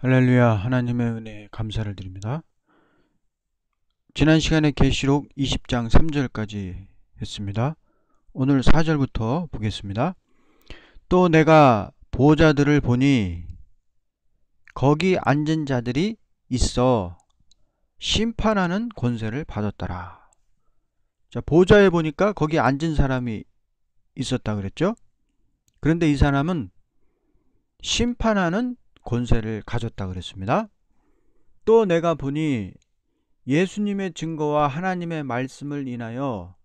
할렐루야. 하나님의 은혜에 감사를 드립니다. 지난 시간에 계시록 20장 3절까지 했습니다. 오늘 4절부터 보겠습니다. 또 내가 보좌들을 보니 거기 앉은 자들이 있어 심판하는 권세를 받았더라. 자, 보좌에 보니까 거기 앉은 사람이 있었다 그랬죠? 그런데 이 사람은 심판하는 권세를 가졌다 그랬습니다. 또 내가 보니 예수님의 증거와 하나님의 말씀을 인하여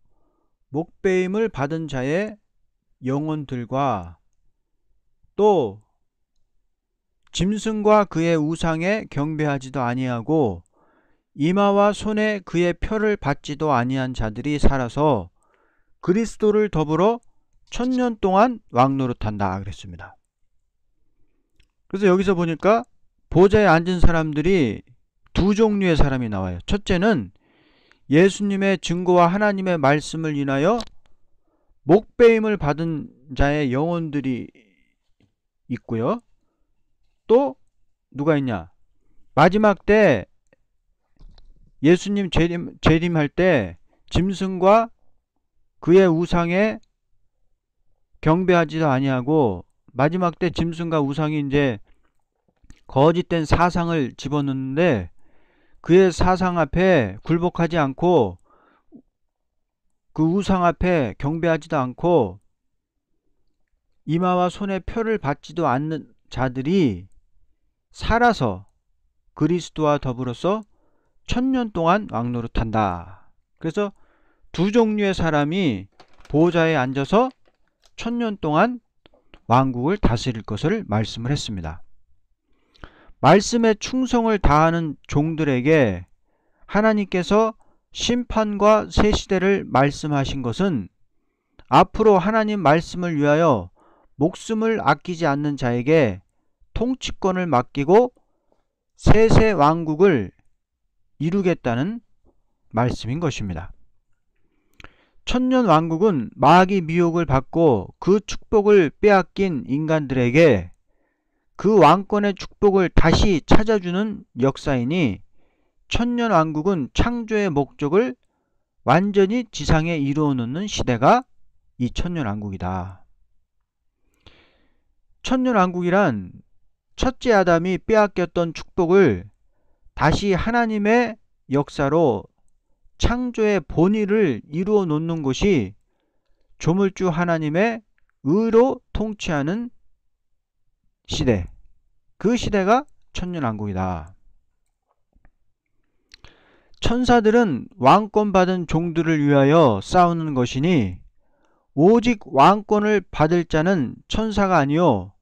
목배임을 받은 자의 영혼들과 또 짐승과 그의 우상에 경배하지도 아니하고 이마와 손에 그의 표를 받지도 아니한 자들이 살아서 그리스도를 더불어 1000년 동안 왕노릇한다 그랬습니다. 그래서 여기서 보니까 보좌에 앉은 사람들이 두 종류의 사람이 나와요. 첫째는 예수님의 증거와 하나님의 말씀을 인하여 목배임을 받은 자의 영혼들이 있고요. 또 누가 있냐? 마지막 때 예수님 재림할 때 짐승과 그의 우상에 경배하지도 아니하고 마지막 때 짐승과 우상이 이제 거짓된 사상을 집어넣는데 그의 사상 앞에 굴복하지 않고 그 우상 앞에 경배하지도 않고 이마와 손에 표를 받지도 않는 자들이 살아서 그리스도와 더불어서 1000년 동안 왕노릇한다. 그래서 두 종류의 사람이 보좌에 앉아서 1000년 동안 왕국을 다스릴 것을 말씀을 했습니다. 말씀에 충성을 다하는 종들에게 하나님께서 심판과 새 시대를 말씀하신 것은 앞으로 하나님 말씀을 위하여 목숨을 아끼지 않는 자에게 통치권을 맡기고 새 왕국을 이루겠다는 말씀인 것입니다. 1000년 왕국은 마귀 미혹을 받고 그 축복을 빼앗긴 인간들에게 그 왕권의 축복을 다시 찾아주는 역사이니 1000년 왕국은 창조의 목적을 완전히 지상에 이루어 놓는 시대가 이 1000년 왕국이다. 1000년 왕국이란 첫째 아담이 빼앗겼던 축복을 다시 하나님의 역사로 창조의 본의를 이루어 놓는 것이 조물주 하나님의 의로 통치하는 시대, 그 시대가 천년왕국이다. 천사들은 왕권 받은 종들을 위하여 싸우는 것이니 오직 왕권을 받을 자는 천사가 아니요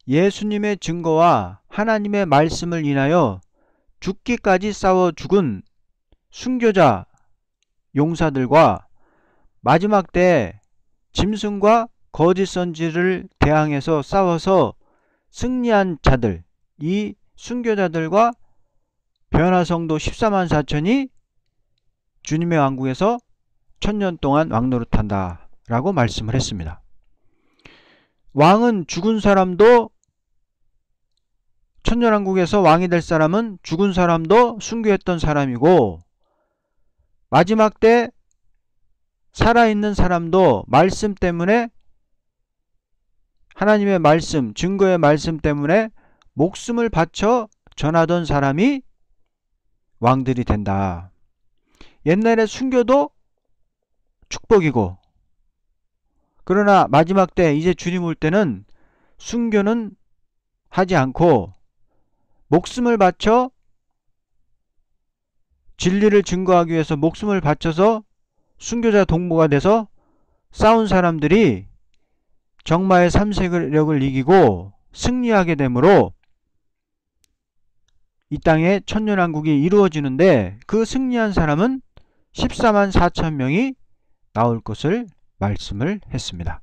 예수님의 증거와 하나님의 말씀을 인하여 죽기까지 싸워 죽은 순교자 용사들과 마지막 때 짐승과 거짓 선지를 대항해서 싸워서 승리한 자들, 이 순교자들과 변화성도 14만 4천이 주님의 왕국에서 1000년 동안 왕노릇한다 라고 말씀을 했습니다. 왕은 죽은 사람도 1000년 왕국에서 왕이 될 사람은 죽은 사람도 순교했던 사람이고 마지막 때 살아있는 사람도 말씀 때문에 하나님의 말씀, 증거의 말씀 때문에 목숨을 바쳐 전하던 사람이 왕들이 된다. 옛날에 순교도 축복이고 그러나 마지막 때 이제 주님 올 때는 순교는 하지 않고 목숨을 바쳐 진리를 증거하기 위해서 목숨을 바쳐서 순교자 동무가 돼서 싸운 사람들이 정마의 삼세력을 이기고 승리하게 되므로 이 땅에 천년왕국이 이루어지는데 그 승리한 사람은 14만 4천 명이 나올 것을 말씀을 했습니다.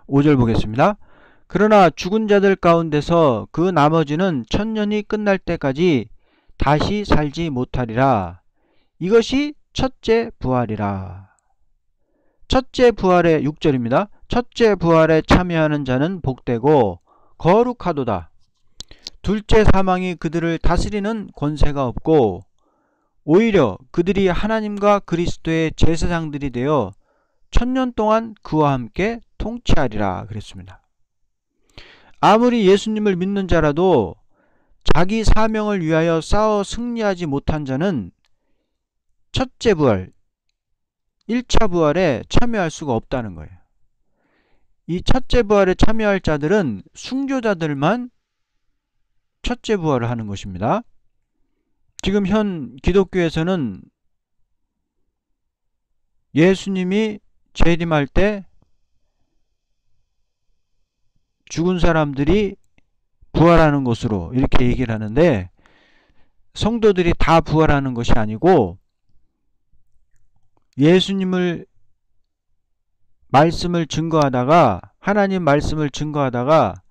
5절 보겠습니다. 그러나 죽은 자들 가운데서 그 나머지는 1000년이 끝날 때까지 다시 살지 못하리라. 이것이 첫째 부활이라. 첫째 부활의 6절입니다. 첫째 부활에 참여하는 자는 복되고 거룩하도다. 둘째 사망이 그들을 다스리는 권세가 없고 오히려 그들이 하나님과 그리스도의 제사장들이 되어 1000년 동안 그와 함께 통치하리라 그랬습니다. 아무리 예수님을 믿는 자라도 자기 사명을 위하여 싸워 승리하지 못한 자는 첫째 부활, 1차 부활에 참여할 수가 없다는 거예요. 이 첫째 부활에 참여할 자들은 순교자들만 첫째 부활을 하는 것입니다. 지금 현 기독교에서는 예수님이 재림할 때 죽은 사람들이 부활하는 것으로 이렇게 얘기를 하는데, 성도들이 다 부활하는 것이 아니고 예수님을 말씀을 증거하다가, 하나님 말씀을 증거하다가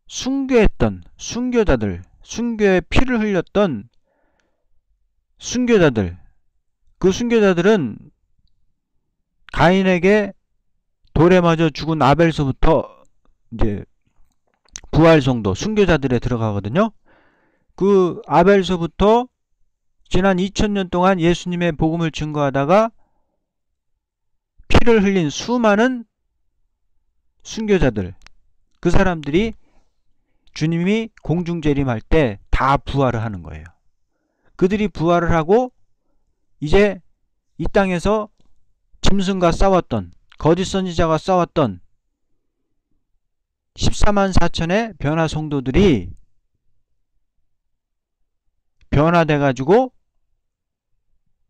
순교했던 순교자들, 순교의 피를 흘렸던 순교자들, 그 순교자들은 가인에게 돌에 맞아 죽은 아벨서부터 이제 부활 성도, 순교자들에 들어가거든요. 그 아벨서부터 지난 2000년 동안 예수님의 복음을 증거하다가 피를 흘린 수많은 순교자들, 그 사람들이 주님이 공중재림할 때 다 부활을 하는 거예요. 그들이 부활을 하고 이제 이 땅에서 짐승과 싸웠던, 거짓 선지자가 싸웠던 14만 4천의 변화 성도들이 변화돼 가지고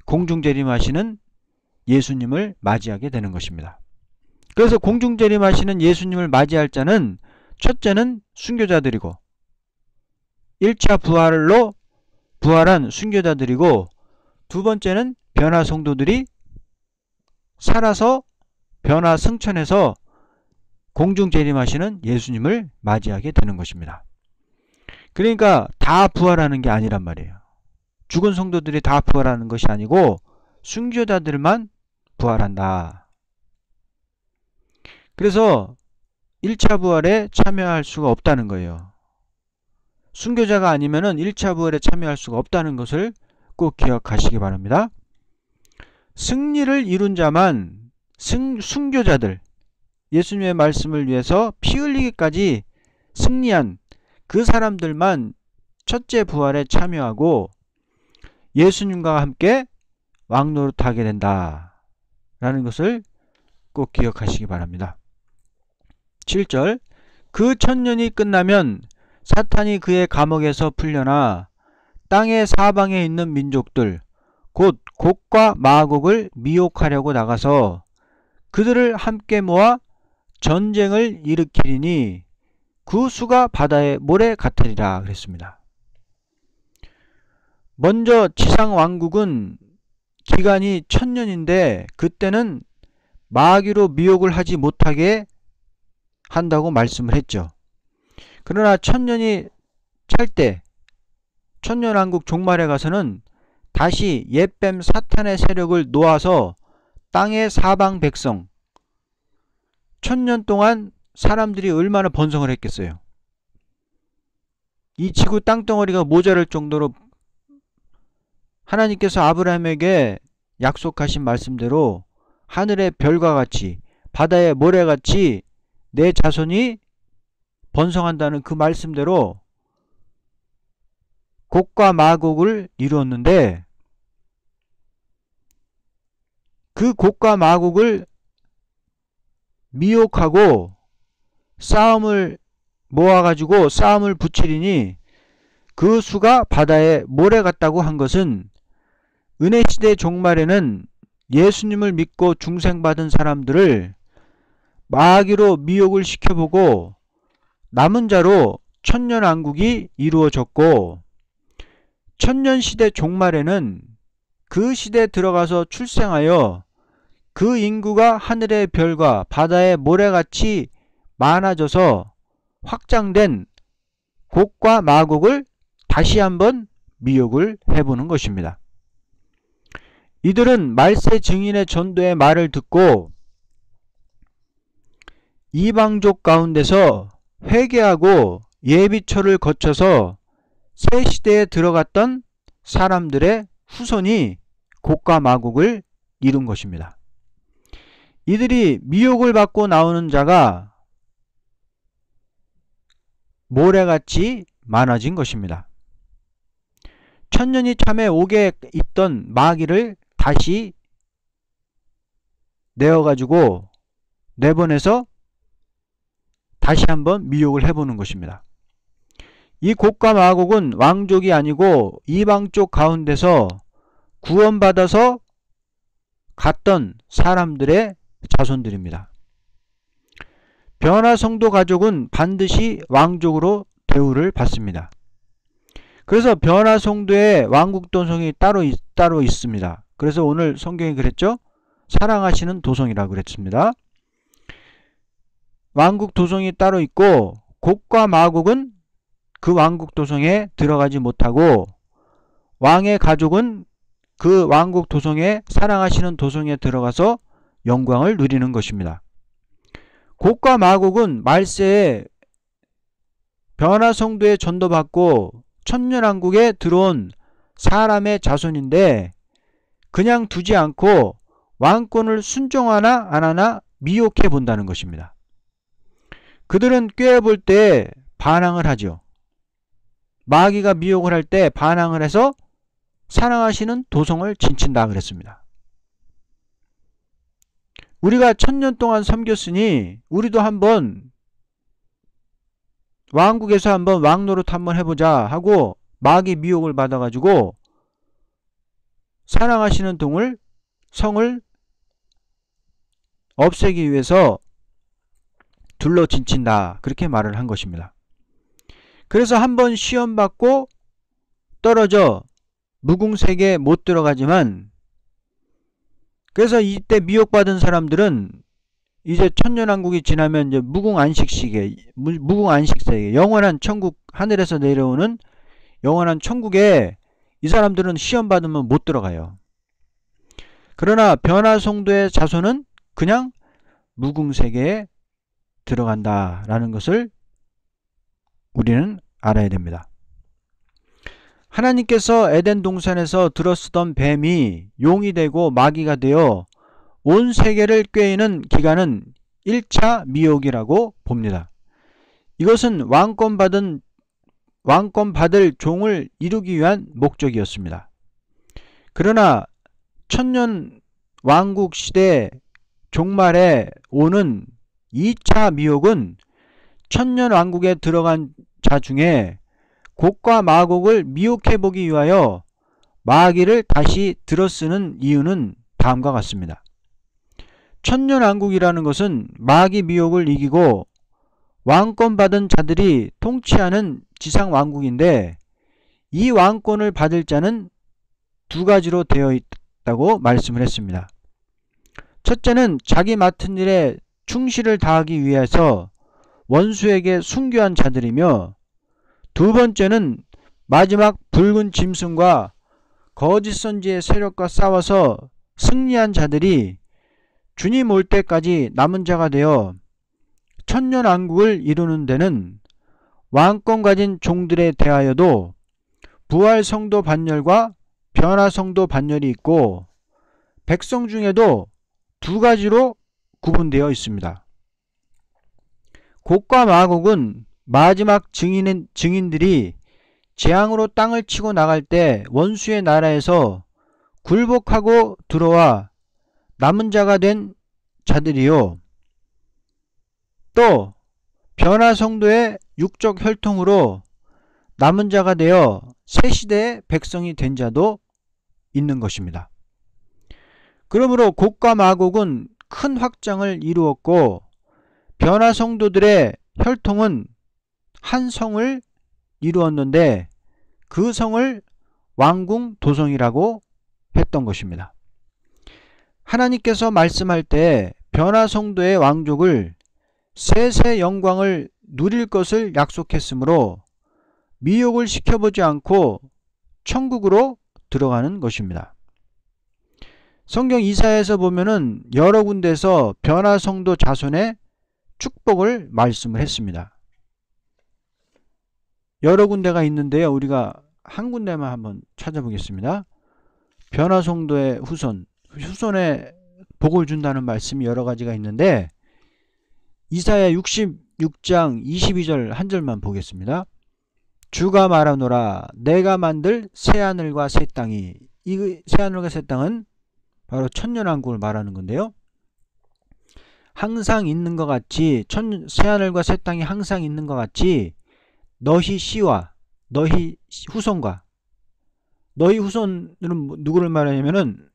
공중재림하시는 예수님을 맞이하게 되는 것입니다. 그래서 공중재림하시는 예수님을 맞이할 자는 첫째는 순교자들이고 1차 부활로 부활한 순교자들이고, 두 번째는 변화 성도들이 살아서 변화 승천해서 공중재림하시는 예수님을 맞이하게 되는 것입니다. 그러니까 다 부활하는 게 아니란 말이에요. 죽은 성도들이 다 부활하는 것이 아니고 순교자들만 부활한다. 그래서 1차 부활에 참여할 수가 없다는 거예요. 순교자가 아니면은 1차 부활에 참여할 수가 없다는 것을 꼭 기억하시기 바랍니다. 승리를 이룬 자만, 순교자들, 예수님의 말씀을 위해서 피 흘리기까지 승리한 그 사람들만 첫째 부활에 참여하고 예수님과 함께 왕노릇하게 된다 라는 것을 꼭 기억하시기 바랍니다. 7절, 그 1000년이 끝나면 사탄이 그의 감옥에서 풀려나 땅의 사방에 있는 민족들 곧 곡과 마곡을 미혹하려고 나가서 그들을 함께 모아 전쟁을 일으키리니 그 수가 바다의 모래 같으리라 그랬습니다. 먼저 지상 왕국은 기간이 1000년인데 그때는 마귀로 미혹을 하지 못하게 한다고 말씀을 했죠. 그러나 1000년이 찰 때, 천년왕국 종말에 가서는 다시 옛뱀 사탄의 세력을 놓아서 땅의 사방 백성, 1000년 동안 사람들이 얼마나 번성을 했겠어요. 이 지구 땅덩어리가 모자랄 정도로 하나님께서 아브라함에게 약속하신 말씀대로 하늘의 별과 같이 바다의 모래같이 내 자손이 번성한다는 그 말씀대로 곡과 마곡을 이루었는데, 그 곡과 마곡을 미혹하고 싸움을 모아가지고 싸움을 붙이리니 그 수가 바다에 모래 같다고 한 것은 은혜시대 종말에는 예수님을 믿고 중생받은 사람들을 마귀로 미혹을 시켜보고 남은 자로 천년왕국이 이루어졌고, 천년시대 종말에는 그 시대에 들어가서 출생하여 그 인구가 하늘의 별과 바다의 모래같이 많아져서 확장된 곡과 마곡을 다시 한번 미혹을 해보는 것입니다. 이들은 말세 증인의 전도의 말을 듣고 이방족 가운데서 회개하고 예비처를 거쳐서 새 시대에 들어갔던 사람들의 후손이 곡과 마곡을 이룬 것입니다. 이들이 미혹을 받고 나오는 자가 모래같이 많아진 것입니다. 천년이 참에 옥에 있던 마귀를 다시 내어가지고 내보내서 다시 한번 미혹을 해보는 것입니다. 이 곡과 마곡은 왕족이 아니고 이방 쪽 가운데서 구원받아서 갔던 사람들의 자손들입니다. 변화성도 가족은 반드시 왕족으로 대우를 받습니다. 그래서 변화성도의 왕국도성이 따로 있습니다. 그래서 오늘 성경이 그랬죠? 사랑하시는 도성이라고 그랬습니다. 왕국도성이 따로 있고 곡과 마곡은 그 왕국도성에 들어가지 못하고 왕의 가족은 그 왕국도성에 사랑하시는 도성에 들어가서 영광을 누리는 것입니다. 곡과 마곡은 말세에 변화성도에 전도받고 천년왕국에 들어온 사람의 자손인데 그냥 두지 않고 왕권을 순종하나 안하나 미혹해 본다는 것입니다. 그들은 꾀해볼 때 반항을 하죠. 마귀가 미혹을 할 때 반항을 해서 사랑하시는 도성을 진친다 그랬습니다. 우리가 1000년 동안 섬겼으니 우리도 한번 왕국에서 한번 왕노릇 한번 해보자 하고 마귀 미혹을 받아가지고 사랑하시는 성을 없애기 위해서 둘러 진친다 그렇게 말을 한 것입니다. 그래서 한번 시험받고 떨어져 무궁세계에 못 들어가지만 그래서 이때 미혹받은 사람들은 이제 천년왕국이 지나면 이제 무궁안식세계 영원한 천국 하늘에서 내려오는 영원한 천국에 이 사람들은 시험받으면 못 들어가요. 그러나 변화성도의 자손은 그냥 무궁세계에 들어간다라는 것을 우리는 알아야 됩니다. 하나님께서 에덴 동산에서 들어쓰던 뱀이 용이 되고 마귀가 되어 온 세계를 꾀이는 기간은 1차 미혹이라고 봅니다. 이것은 왕권 받을 종을 이루기 위한 목적이었습니다. 그러나 천년 왕국 시대 종말에 오는 2차 미혹은 천년 왕국에 들어간 자 중에 곡과 마곡을 미혹해보기 위하여 마귀를 다시 들어쓰는 이유는 다음과 같습니다. 천년왕국이라는 것은 마귀 미혹을 이기고 왕권 받은 자들이 통치하는 지상왕국인데 이 왕권을 받을 자는 두 가지로 되어 있다고 말씀을 했습니다. 첫째는 자기 맡은 일에 충실을 다하기 위해서 원수에게 순교한 자들이며 두 번째는 마지막 붉은 짐승과 거짓 선지의 세력과 싸워서 승리한 자들이 주님 올 때까지 남은 자가 되어 천년왕국을 이루는 데는 왕권 가진 종들에 대하여도 부활성도 반열과 변화성도 반열이 있고 백성 중에도 두 가지로 구분되어 있습니다. 곡과 마곡은 마지막 증인들이 재앙으로 땅을 치고 나갈 때 원수의 나라에서 굴복하고 들어와 남은 자가 된 자들이요. 또 변화성도의 육적 혈통으로 남은 자가 되어 새 시대의 백성이 된 자도 있는 것입니다. 그러므로 곡과 마곡은 큰 확장을 이루었고 변화성도들의 혈통은 한 성을 이루었는데 그 성을 왕궁도성이라고 했던 것입니다. 하나님께서 말씀할 때 변화성도의 왕족을 세세 영광을 누릴 것을 약속했으므로 미혹을 시켜보지 않고 천국으로 들어가는 것입니다. 성경 이사야에서 보면은 여러 군데에서 변화성도 자손의 축복을 말씀을 했습니다. 여러 군데가 있는데요. 우리가 한 군데만 한번 찾아보겠습니다. 변화성도의 후손에 복을 준다는 말씀이 여러 가지가 있는데, 이사야 66장 22절 한 절만 보겠습니다. 주가 말하노라 내가 만들 새하늘과 새 땅이, 이 새하늘과 새 땅은 바로 천년왕국을 말하는 건데요. 항상 있는 것 같이, 새하늘과 새 땅이 항상 있는 것 같이 너희 씨와 너희 후손과, 너희 후손은 누구를 말하냐면은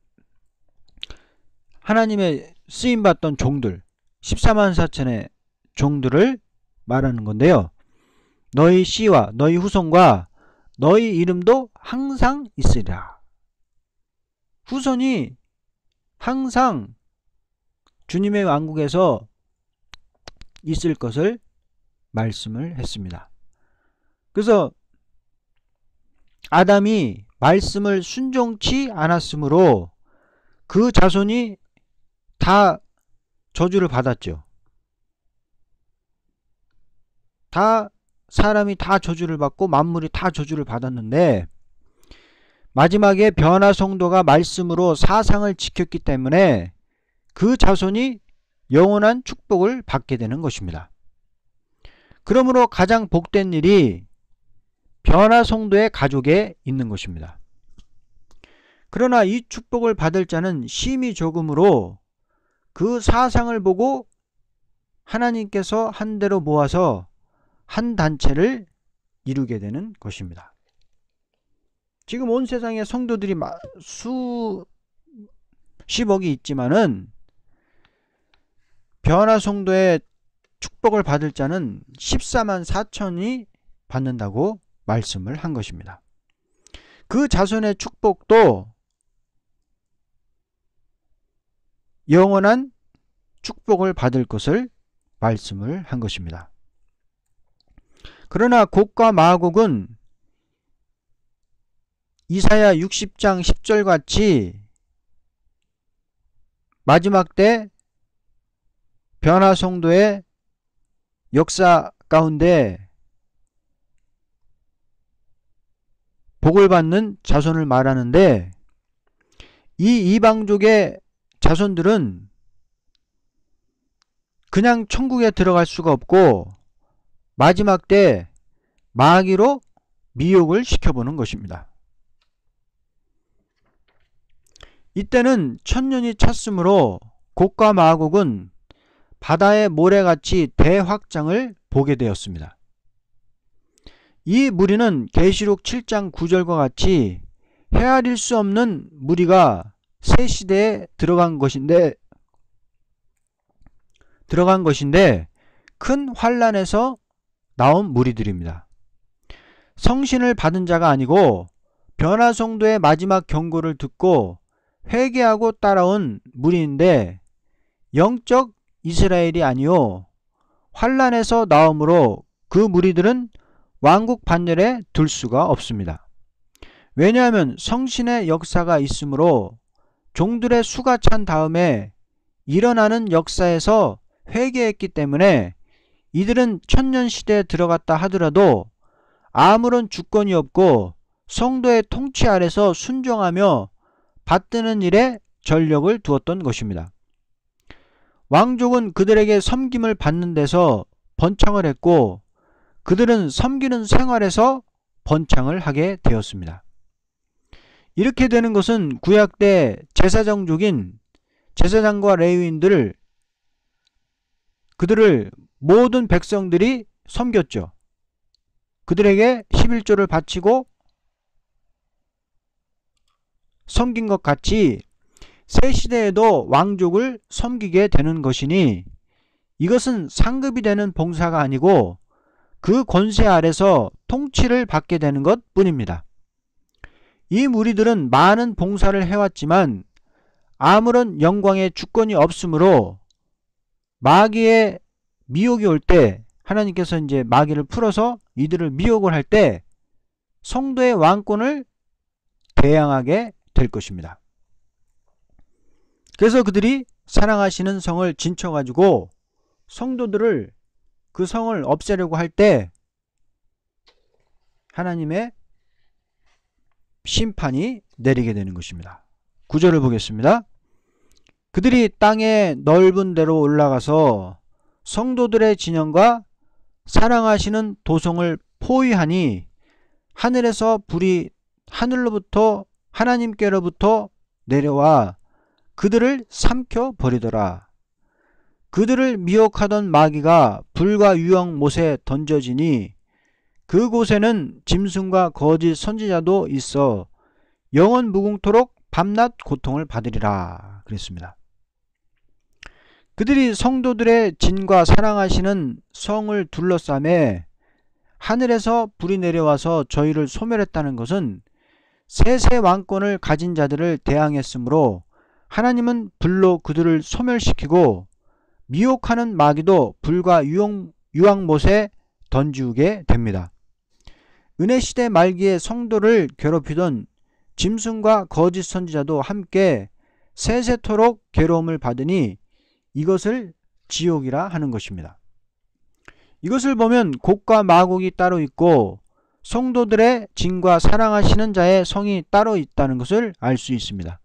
하나님의 쓰임받던 종들, 14만 4천의 종들을 말하는 건데요. 너희 씨와 너희 후손과 너희 이름도 항상 있으리라. 후손이 항상 주님의 왕국에서 있을 것을 말씀을 했습니다. 그래서 아담이 말씀을 순종치 않았으므로 그 자손이 다 저주를 받았죠. 사람이 다 저주를 받고 만물이 다 저주를 받았는데, 마지막에 변화성도가 말씀으로 사상을 지켰기 때문에 그 자손이 영원한 축복을 받게 되는 것입니다. 그러므로 가장 복된 일이 변화성도의 가족에 있는 것입니다. 그러나 이 축복을 받을 자는 심히 적으므로 그 사상을 보고 하나님께서 한 대로 모아서 한 단체를 이루게 되는 것입니다. 지금 온 세상에 성도들이 수십억이 있지만은 변화성도의 축복을 받을 자는 14만 4천이 받는다고 말씀을 한 것입니다. 그 자손의 축복도 영원한 축복을 받을 것을 말씀을 한 것입니다. 그러나 곡과 마곡은 이사야 60장 10절 같이 마지막 때 변화성도의 역사 가운데 복을 받는 자손을 말하는데, 이 이방족의 자손들은 그냥 천국에 들어갈 수가 없고 마지막 때 마귀로 미혹을 시켜보는 것입니다. 이때는 천년이 찼으므로 곡과 마곡은 바다의 모래같이 대확장을 보게 되었습니다. 이 무리는 계시록 7장 9절과 같이 헤아릴 수 없는 무리가 새 시대에 들어간 것인데 큰 환란에서 나온 무리들입니다. 성신을 받은 자가 아니고 변화성도의 마지막 경고를 듣고 회개하고 따라온 무리인데 영적 이스라엘이 아니요 환란에서 나오므로 그 무리들은 왕국 반열에 들 수가 없습니다. 왜냐하면 성신의 역사가 있으므로 종들의 수가 찬 다음에 일어나는 역사에서 회개했기 때문에 이들은 천년시대에 들어갔다 하더라도 아무런 주권이 없고 성도의 통치 아래서 순종하며 받드는 일에 전력을 두었던 것입니다. 왕족은 그들에게 섬김을 받는 데서 번창을 했고 그들은 섬기는 생활에서 번창을 하게 되었습니다. 이렇게 되는 것은 구약 때 제사장족인 제사장과 레위인들을 그들을 모든 백성들이 섬겼죠. 그들에게 11조를 바치고 섬긴 것 같이 새 시대에도 왕족을 섬기게 되는 것이니 이것은 상급이 되는 봉사가 아니고 그 권세 아래서 통치를 받게 되는 것 뿐입니다. 이 무리들은 많은 봉사를 해왔지만 아무런 영광의 주권이 없으므로 마귀의 미혹이 올 때 하나님께서 이제 마귀를 풀어서 이들을 미혹을 할 때 성도의 왕권을 대항하게 될 것입니다. 그래서 그들이 사랑하시는 성을 진쳐가지고 성도들을 그 성을 없애려고 할 때 하나님의 심판이 내리게 되는 것입니다. 9절을 보겠습니다. 그들이 땅의 넓은 데로 올라가서 성도들의 진영과 사랑하시는 도성을 포위하니 하늘에서 불이 하늘로부터 하나님께로부터 내려와 그들을 삼켜 버리더라. 그들을 미혹하던 마귀가 불과 유황 못에 던져지니 그곳에는 짐승과 거짓 선지자도 있어 영원 무궁토록 밤낮 고통을 받으리라 그랬습니다. 그들이 성도들의 진과 사랑하시는 성을 둘러싸매 하늘에서 불이 내려와서 저희를 소멸했다는 것은 세세 왕권을 가진 자들을 대항했으므로 하나님은 불로 그들을 소멸시키고 미혹하는 마귀도 불과 유황못에 던지우게 됩니다. 은혜시대 말기에 성도를 괴롭히던 짐승과 거짓 선지자도 함께 세세토록 괴로움을 받으니 이것을 지옥이라 하는 것입니다. 이것을 보면 곡과 마곡이 따로 있고 성도들의 진과 사랑하시는 자의 성이 따로 있다는 것을 알 수 있습니다.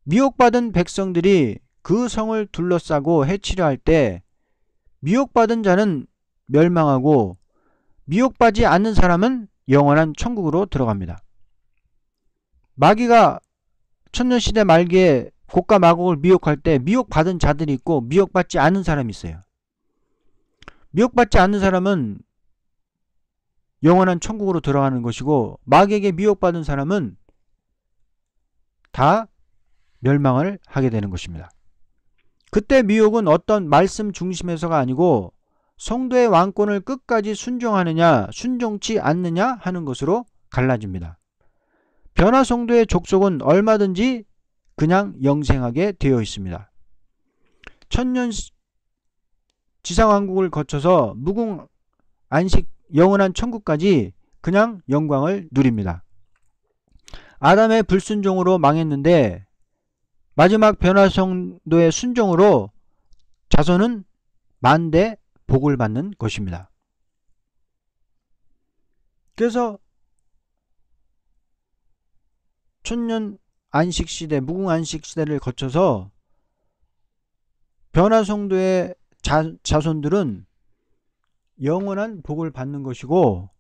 미혹받은 백성들이 그 성을 둘러싸고 해치려 할 때 미혹받은 자는 멸망하고 미혹받지 않는 사람은 영원한 천국으로 들어갑니다. 마귀가 천년시대 말기에 곡과 마곡을 미혹할 때 미혹받은 자들이 있고 미혹받지 않는 사람이 있어요. 미혹받지 않는 사람은 영원한 천국으로 들어가는 것이고 마귀에게 미혹받은 사람은 다 멸망을 하게 되는 것입니다. 그때 미혹은 어떤 말씀 중심에서가 아니고 성도의 왕권을 끝까지 순종하느냐 순종치 않느냐 하는 것으로 갈라집니다. 변화 성도의 족속은 얼마든지 그냥 영생하게 되어 있습니다. 천년 지상왕국을 거쳐서 무궁 안식 영원한 천국까지 그냥 영광을 누립니다. 아담의 불순종으로 망했는데 마지막 변화 성도의 순종으로 자손은 만대 복을 받는 것입니다. 그래서 천년 안식시대 무궁안식시대를 거쳐서 변화 성도의 자손들은 영원한 복을 받는 것이고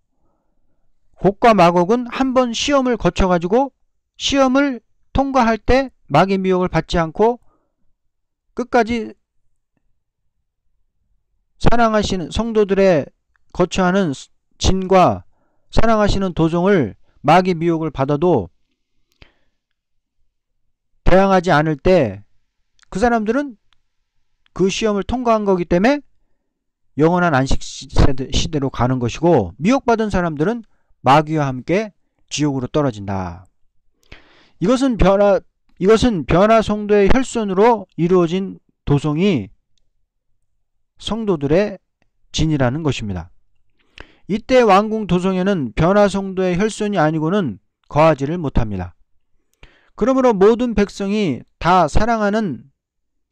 곡과 마곡은 한번 시험을 거쳐 가지고 시험을 통과할 때 마귀의 미혹을 받지 않고 끝까지 사랑하시는 성도들의 거쳐하는 진과 사랑하시는 도성을 마귀의 미혹을 받아도 대항하지 않을 때 그 사람들은 그 시험을 통과한 거기 때문에 영원한 안식 시대로 가는 것이고 미혹받은 사람들은 마귀와 함께 지옥으로 떨어진다. 이것은 변화 성도의 혈손으로 이루어진 도성이 성도들의 진이라는 것입니다. 이때 왕궁 도성에는 변화 성도의 혈손이 아니고는 거하지를 못합니다. 그러므로 모든 백성이 다 사랑하는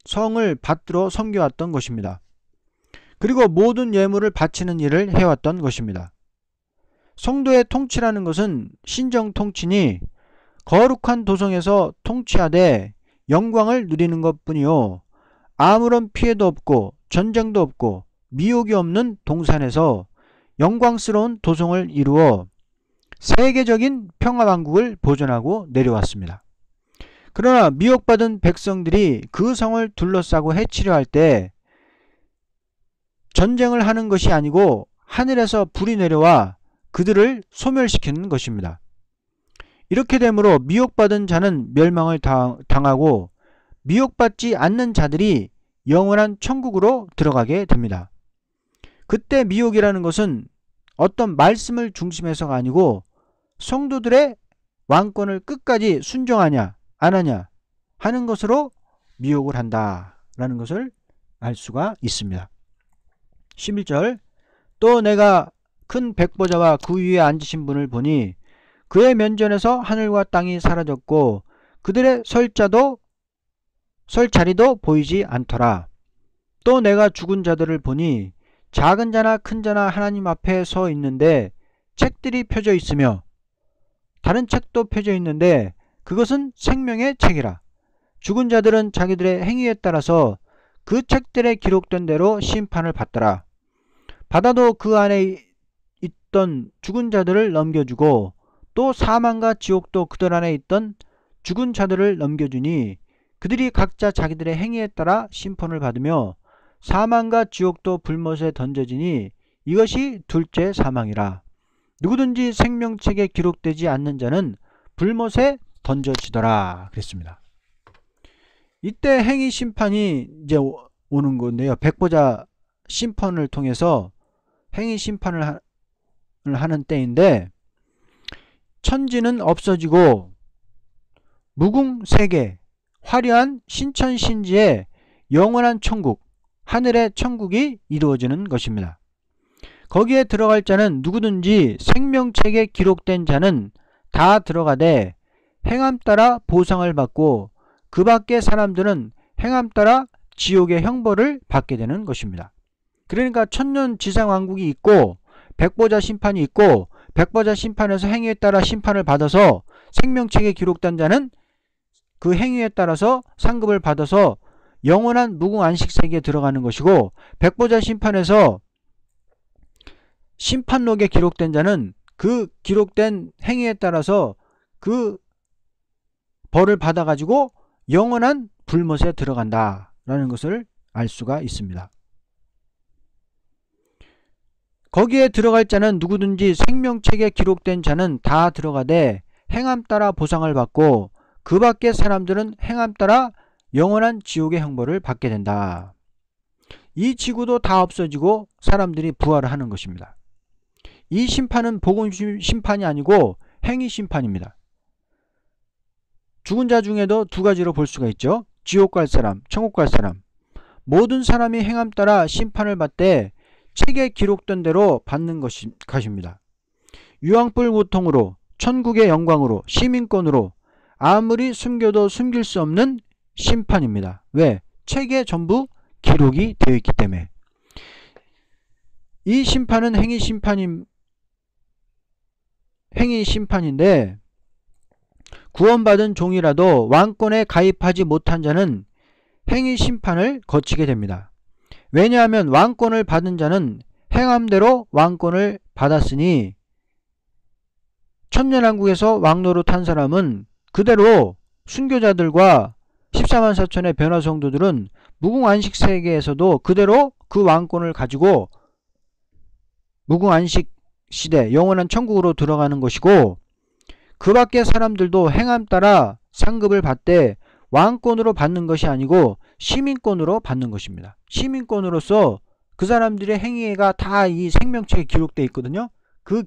성을 받들어 섬겨왔던 것입니다. 그리고 모든 예물을 바치는 일을 해왔던 것입니다. 성도의 통치라는 것은 신정 통치니 거룩한 도성에서 통치하되 영광을 누리는 것뿐이요 아무런 피해도 없고 전쟁도 없고 미혹이 없는 동산에서 영광스러운 도성을 이루어 세계적인 평화왕국을 보존하고 내려왔습니다. 그러나 미혹받은 백성들이 그 성을 둘러싸고 해치려 할 때 전쟁을 하는 것이 아니고 하늘에서 불이 내려와 그들을 소멸시키는 것입니다. 이렇게 되므로 미혹받은 자는 멸망을 당하고 미혹받지 않는 자들이 영원한 천국으로 들어가게 됩니다. 그때 미혹이라는 것은 어떤 말씀을 중심해서가 아니고 성도들의 왕권을 끝까지 순종하냐 안 하냐 하는 것으로 미혹을 한다라는 것을 알 수가 있습니다. 11절 또 내가 큰 백보자와 그 위에 앉으신 분을 보니 그의 면전에서 하늘과 땅이 사라졌고 그들의 설 자리도 보이지 않더라. 또 내가 죽은 자들을 보니 작은 자나 큰 자나 하나님 앞에 서 있는데 책들이 펴져 있으며 다른 책도 펴져 있는데 그것은 생명의 책이라. 죽은 자들은 자기들의 행위에 따라서 그 책들에 기록된 대로 심판을 받더라. 받아도 그 안에 있던 죽은 자들을 넘겨주고 또 사망과 지옥도 그들 안에 있던 죽은 자들을 넘겨주니 그들이 각자 자기들의 행위에 따라 심판을 받으며 사망과 지옥도 불못에 던져지니 이것이 둘째 사망이라. 누구든지 생명책에 기록되지 않는 자는 불못에 던져지더라 그랬습니다. 이때 행위 심판이 이제 오는 건데요. 백보자 심판을 통해서 행위 심판을 하는 때인데 천지는 없어지고 무궁세계 화려한 신천신지의 영원한 천국, 하늘의 천국이 이루어지는 것입니다. 거기에 들어갈 자는 누구든지 생명책에 기록된 자는 다 들어가되 행함 따라 보상을 받고 그 밖의 사람들은 행함 따라 지옥의 형벌을 받게 되는 것입니다. 그러니까 천년지상왕국이 있고 백보자 심판이 있고 백보자 심판에서 행위에 따라 심판을 받아서 생명책에 기록된 자는 그 행위에 따라서 상급을 받아서 영원한 무궁안식세계에 들어가는 것이고 백보자 심판에서 심판록에 기록된 자는 그 기록된 행위에 따라서 그 벌을 받아가지고 영원한 불못에 들어간다 라는 것을 알 수가 있습니다. 거기에 들어갈 자는 누구든지 생명책에 기록된 자는 다 들어가되 행함 따라 보상을 받고 그 밖의 사람들은 행함 따라 영원한 지옥의 형벌을 받게 된다. 이 지구도 다 없어지고 사람들이 부활을 하는 것입니다. 이 심판은 복음 심판이 아니고 행위 심판입니다. 죽은 자 중에도 두 가지로 볼 수가 있죠. 지옥 갈 사람, 천국 갈 사람. 모든 사람이 행함 따라 심판을 받되 책에 기록된 대로 받는 것입니다. 유황불 고통으로, 천국의 영광으로, 시민권으로 아무리 숨겨도 숨길 수 없는 심판입니다. 왜? 책에 전부 기록이 되어 있기 때문에. 이 심판은 행위 심판인데 구원받은 종이라도 왕권에 가입하지 못한 자는 행위 심판을 거치게 됩니다. 왜냐하면 왕권을 받은 자는 행함대로 왕권을 받았으니 천년왕국에서 왕노릇한 사람은 그대로 순교자들과 14만 4천의 변화성도들은 무궁안식세계에서도 그대로 그 왕권을 가지고 무궁안식 시대 영원한 천국으로 들어가는 것이고 그 밖의 사람들도 행함 따라 상급을 받되 왕권으로 받는 것이 아니고 시민권으로 받는 것입니다. 시민권으로서 그 사람들의 행위가 다 이 생명책에 기록되어 있거든요. 그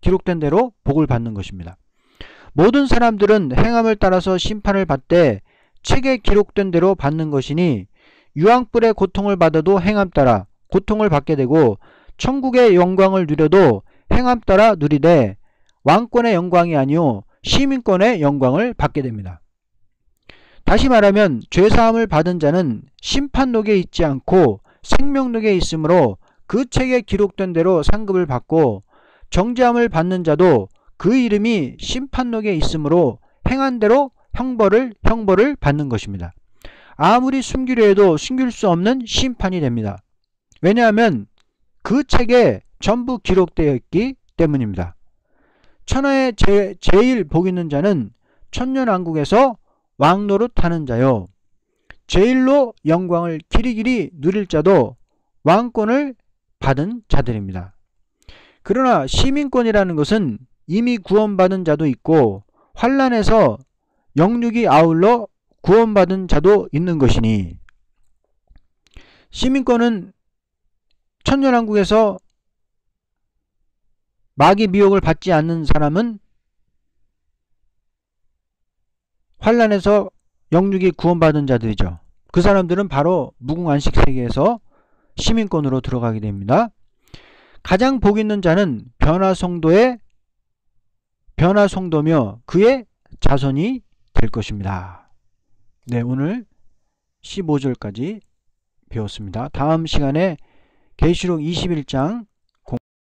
기록된 대로 복을 받는 것입니다. 모든 사람들은 행함을 따라서 심판을 받되 책에 기록된 대로 받는 것이니 유황불의 고통을 받아도 행함 따라 고통을 받게 되고 천국의 영광을 누려도 행함 따라 누리되 왕권의 영광이 아니요 시민권의 영광을 받게 됩니다. 다시 말하면 죄사함을 받은 자는 심판록에 있지 않고 생명록에 있으므로 그 책에 기록된 대로 상급을 받고 정죄함을 받는 자도 그 이름이 심판록에 있으므로 행한 대로 형벌을 받는 것입니다. 아무리 숨기려 해도 숨길 수 없는 심판이 됩니다. 왜냐하면 그 책에 전부 기록되어 있기 때문입니다. 천하에 제일 복 있는 자는 천년왕국에서 왕노릇하는 자요. 제일로 영광을 길이길이 누릴 자도 왕권을 받은 자들입니다. 그러나 시민권이라는 것은 이미 구원받은 자도 있고 환난에서 영육이 아울러 구원받은 자도 있는 것이니 시민권은 천년왕국에서 마귀 미혹을 받지 않는 사람은 환난에서 영육이 구원받은 자들이죠. 그 사람들은 바로 무궁안식세계에서 시민권으로 들어가게 됩니다. 가장 복 있는 자는 변화성도며 그의 자손이 될 것입니다. 네, 오늘 15절까지 배웠습니다. 다음 시간에 계시록 21장